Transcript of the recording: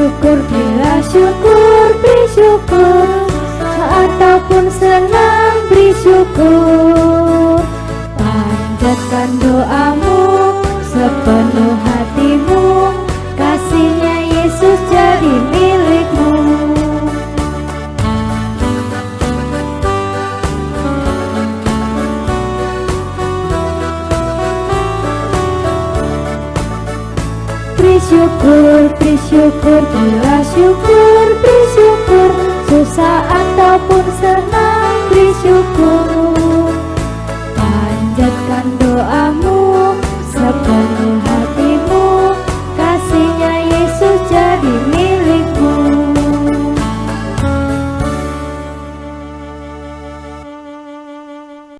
syukur, bila syukur, beri syukur. Ataupun senang, beri syukur. Panjatkan doamu sepenuh hatimu, kasihnya Yesus jadi milikmu. Beri syukur, bila syukur, beri syukur. Susah ataupun